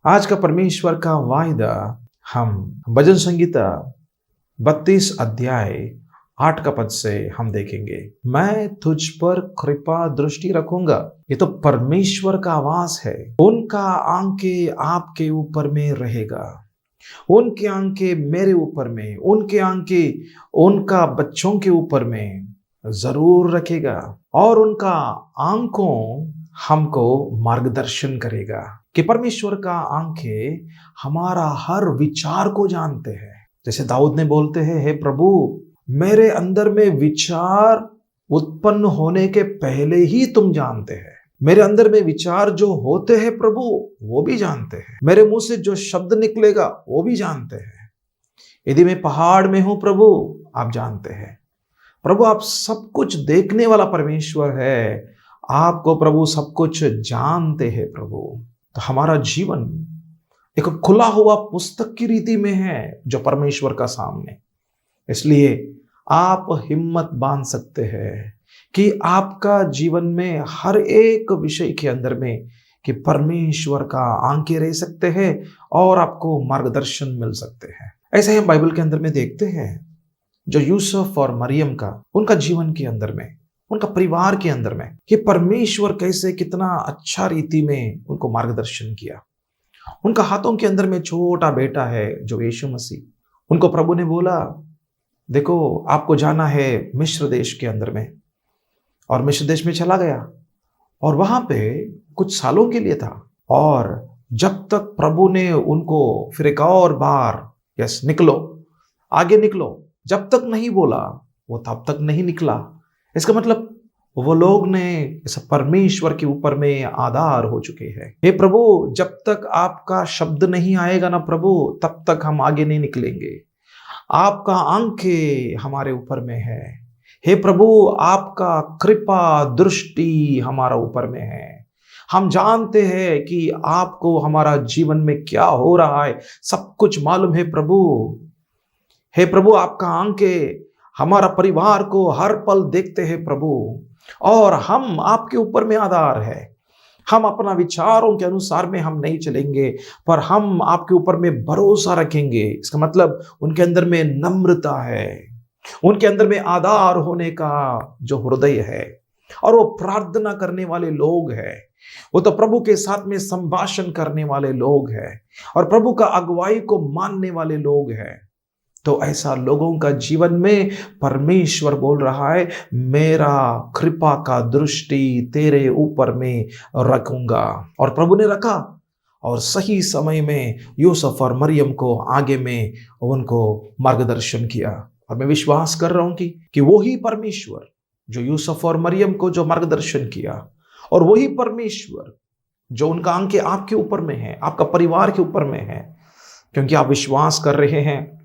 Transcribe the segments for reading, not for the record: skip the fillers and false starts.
आज का परमेश्वर का वायदा हम भजन संगीता 32 अध्याय 8 का पद से हम देखेंगे। मैं तुझ पर कृपा दृष्टि रखूंगा। ये तो परमेश्वर का आवाज है। उनका आंखें आपके ऊपर में रहेगा, उनके आंखें मेरे ऊपर में, उनके आंखें उनका बच्चों के ऊपर में जरूर रखेगा और उनका आंखों हमको मार्गदर्शन करेगा। कि परमेश्वर का आंखें हमारा हर विचार को जानते हैं। जैसे दाऊद ने बोलते हैं, हे प्रभु, मेरे अंदर में विचार उत्पन्न होने के पहले ही तुम जानते हैं। मेरे अंदर में विचार जो होते हैं प्रभु, वो भी जानते हैं। मेरे मुंह से जो शब्द निकलेगा वो भी जानते हैं। यदि मैं पहाड़ में हूं प्रभु, आप जानते हैं। प्रभु, आप सब कुछ देखने वाला परमेश्वर है। आपको प्रभु सब कुछ जानते हैं प्रभु। तो हमारा जीवन एक खुला हुआ पुस्तक की रीति में है जो परमेश्वर का सामने। इसलिए आप हिम्मत बांध सकते हैं कि आपका जीवन में हर एक विषय के अंदर में कि परमेश्वर का आंखें रह सकते हैं और आपको मार्गदर्शन मिल सकते हैं। ऐसे हम बाइबल के अंदर में देखते हैं जो यूसुफ और मरियम का, उनका जीवन के अंदर में, उनका परिवार के अंदर में कि परमेश्वर कैसे कितना अच्छा रीति में उनको मार्गदर्शन किया। उनका हाथों के अंदर में छोटा बेटा है जो यीशु मसीह। उनको प्रभु ने बोला, देखो आपको जाना है मिस्र देश के अंदर में, और मिस्र देश में चला गया और वहां पे कुछ सालों के लिए था। और जब तक प्रभु ने उनको फिर एक और बार निकलो, आगे निकलो, जब तक नहीं बोला वो तब तक नहीं निकला। इसका मतलब वो लोग ने इस परमेश्वर के ऊपर में आधार हो चुके हैं। हे प्रभु, जब तक आपका शब्द नहीं आएगा ना प्रभु, तब तक हम आगे नहीं निकलेंगे। आपका आंखें हमारे ऊपर में है। हे प्रभु, आपका कृपा दृष्टि हमारा ऊपर में है। हम जानते हैं कि आपको हमारा जीवन में क्या हो रहा है सब कुछ मालूम है प्रभु। हे प्रभु, आपका आंखें हमारा परिवार को हर पल देखते हैं प्रभु, और हम आपके ऊपर में आधार है। हम अपना विचारों के अनुसार में हम नहीं चलेंगे, पर हम आपके ऊपर में भरोसा रखेंगे। इसका मतलब उनके अंदर में नम्रता है, उनके अंदर में आधार होने का जो हृदय है, और वो प्रार्थना करने वाले लोग हैं। वो तो प्रभु के साथ में संभाषण करने वाले लोग हैं और प्रभु का अगुवाई को मानने वाले लोग हैं। तो ऐसा लोगों का जीवन में परमेश्वर बोल रहा है, मेरा कृपा का दृष्टि तेरे ऊपर में रखूंगा। और प्रभु ने रखा और सही समय में यूसुफ और मरियम को आगे में उनको मार्गदर्शन किया। और मैं विश्वास कर रहा हूं कि वही परमेश्वर जो यूसुफ और मरियम को जो मार्गदर्शन किया, और वही परमेश्वर जो उनका आंखें आपके ऊपर में है, आपका परिवार के ऊपर में है, क्योंकि आप विश्वास कर रहे हैं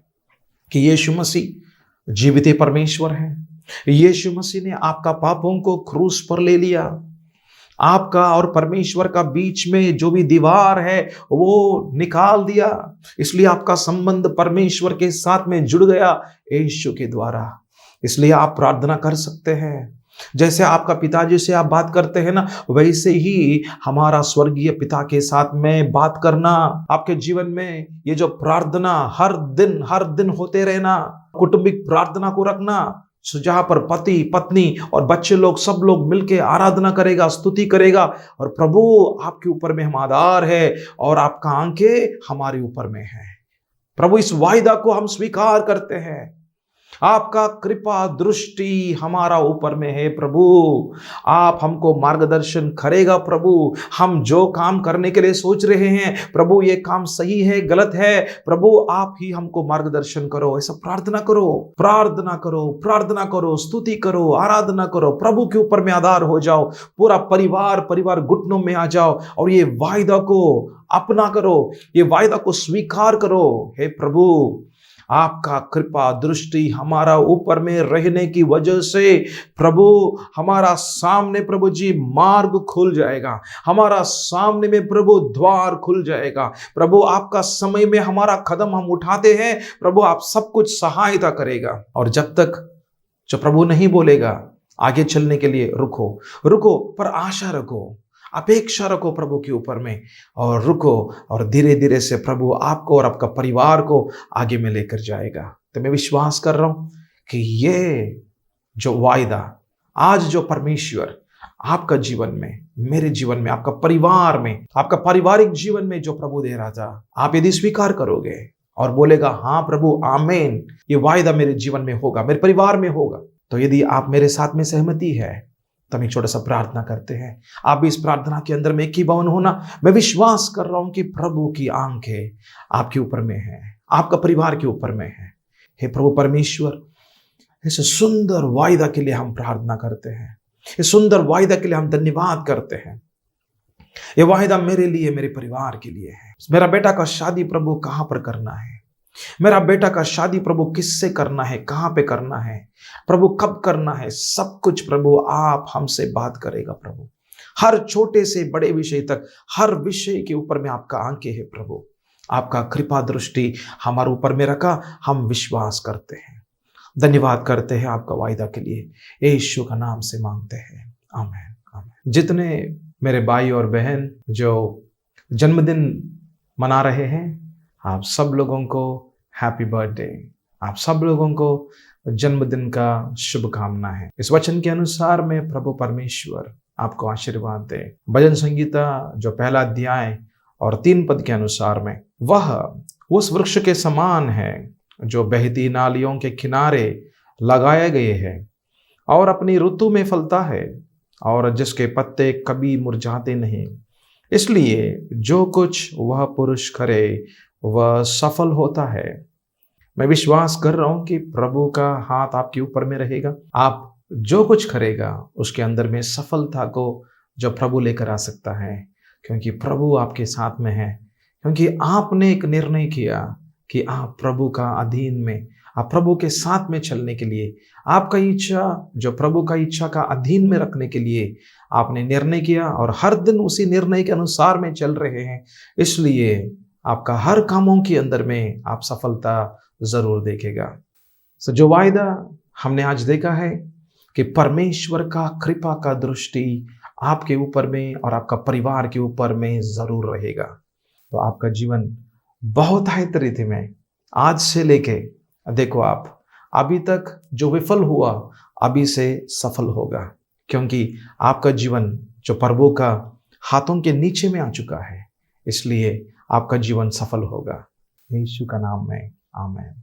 कि यीशु मसीह जीवित परमेश्वर है। यीशु मसीह ने आपका पापों को क्रूस पर ले लिया। आपका और परमेश्वर का बीच में जो भी दीवार है वो निकाल दिया। इसलिए आपका संबंध परमेश्वर के साथ में जुड़ गया यीशु के द्वारा। इसलिए आप प्रार्थना कर सकते हैं। जैसे आपका पिताजी से आप बात करते हैं ना, वैसे ही हमारा स्वर्गीय पिता के साथ में बात करना। आपके जीवन में ये जो प्रार्थना हर दिन होते रहना, कौटुंबिक प्रार्थना को रखना, जहां पर पति पत्नी और बच्चे लोग सब लोग मिलके आराधना करेगा, स्तुति करेगा, और प्रभु आपके ऊपर में हम आधार है और आपका आंखें हमारे ऊपर में है। प्रभु, इस वायदा को हम स्वीकार करते हैं। आपका कृपा दृष्टि हमारा ऊपर में है प्रभु। आप हमको मार्गदर्शन करेगा प्रभु। हम जो काम करने के लिए सोच रहे हैं प्रभु, ये काम सही है गलत है, प्रभु आप ही हमको मार्गदर्शन करो। ऐसा प्रार्थना करो, प्रार्थना करो, प्रार्थना करो, स्तुति करो, आराधना करो, प्रभु के ऊपर में आधार हो जाओ। पूरा परिवार घुटनों में आ जाओ और ये वायदा को अपना करो, ये वायदा को स्वीकार करो। हे प्रभु, आपका कृपा दृष्टि हमारा ऊपर में रहने की वजह से प्रभु हमारा सामने प्रभु जी मार्ग खुल जाएगा। हमारा सामने में प्रभु द्वार खुल जाएगा। प्रभु आपका समय में हमारा कदम हम उठाते हैं, प्रभु आप सब कुछ सहायता करेगा। और जब तक जो प्रभु नहीं बोलेगा आगे चलने के लिए रुको पर आशा रखो। अपेक्षा रखो प्रभु के ऊपर में और रुको, और धीरे धीरे से प्रभु आपको और आपका परिवार को आगे में लेकर जाएगा। तो मैं विश्वास कर रहा हूं कि ये जो वायदा आज जो परमेश्वर आपका जीवन में, मेरे जीवन में, आपका परिवार में, आपका पारिवारिक जीवन में जो प्रभु दे रहा था, आप यदि स्वीकार करोगे और बोलेगा हाँ प्रभु आमीन, ये वायदा मेरे जीवन में होगा, मेरे परिवार में होगा, तो यदि आप मेरे साथ में सहमति है तो हम एक छोटा सा प्रार्थना करते हैं। आप भी इस प्रार्थना के अंदर में एकीभावन होना। मैं विश्वास कर रहा हूं कि प्रभु की आंखें आपके ऊपर में है, आपका परिवार के ऊपर में है। हे प्रभु परमेश्वर, इस सुंदर वायदा के लिए हम प्रार्थना करते हैं, इस सुंदर वायदा के लिए हम धन्यवाद करते हैं। ये वायदा मेरे लिए, मेरे परिवार के लिए है। मेरा बेटा का शादी प्रभु कहां पर करना है, मेरा बेटा का शादी प्रभु किससे करना है, कहां पे करना है प्रभु, कब करना है, सब कुछ प्रभु आप हमसे बात करेगा प्रभु। हर छोटे से बड़े विषय तक, हर विषय के ऊपर में आपका आंखें है प्रभु। आपका कृपा दृष्टि हमारे ऊपर में रखा, हम विश्वास करते हैं, धन्यवाद करते हैं आपका वायदा के लिए। यीशु का नाम से मांगते हैं, आमीन आमीन। जितने मेरे भाई और बहन जो जन्मदिन मना रहे हैं, आप सब लोगों को हैप्पी बर्थडे, आप सब लोगों को जन्मदिन का शुभकामना है। इस वचन के अनुसार में प्रभु परमेश्वर आपको आशीर्वाद दे। भजन संगीता जो पहला अध्याय और 3 पद के अनुसार में, वह उस वृक्ष के समान है जो बहती नालियों के किनारे लगाए गए हैं और अपनी ऋतु में फलता है और जिसके पत्ते कभी मुरझाते नहीं। इसलिए जो कुछ वह पुरुष करे वह सफल होता है। मैं विश्वास कर रहा हूं कि प्रभु का हाथ आपके ऊपर में रहेगा। आप जो कुछ करेगा उसके अंदर में सफलता को जो प्रभु लेकर आ सकता है, क्योंकि प्रभु आपके साथ में है, क्योंकि आपने एक निर्णय किया कि आप प्रभु का अधीन में, आप प्रभु के साथ में चलने के लिए, आपका इच्छा जो प्रभु का इच्छा का अधीन में रखने के लिए आपने निर्णय किया और हर दिन उसी निर्णय के अनुसार में चल रहे हैं। इसलिए आपका हर कामों के अंदर में आप सफलता जरूर देखेगा। जो वायदा हमने आज देखा है कि परमेश्वर का कृपा का दृष्टि आपके ऊपर में और आपका परिवार के ऊपर में जरूर रहेगा, तो आपका जीवन बहुत बेहतरीन में आज से लेके देखो, आप अभी तक जो विफल हुआ अभी से सफल होगा, क्योंकि आपका जीवन जो प्रभु का हाथों के नीचे में आ चुका है। इसलिए आपका जीवन सफल होगा। यीशु का नाम में आमीन।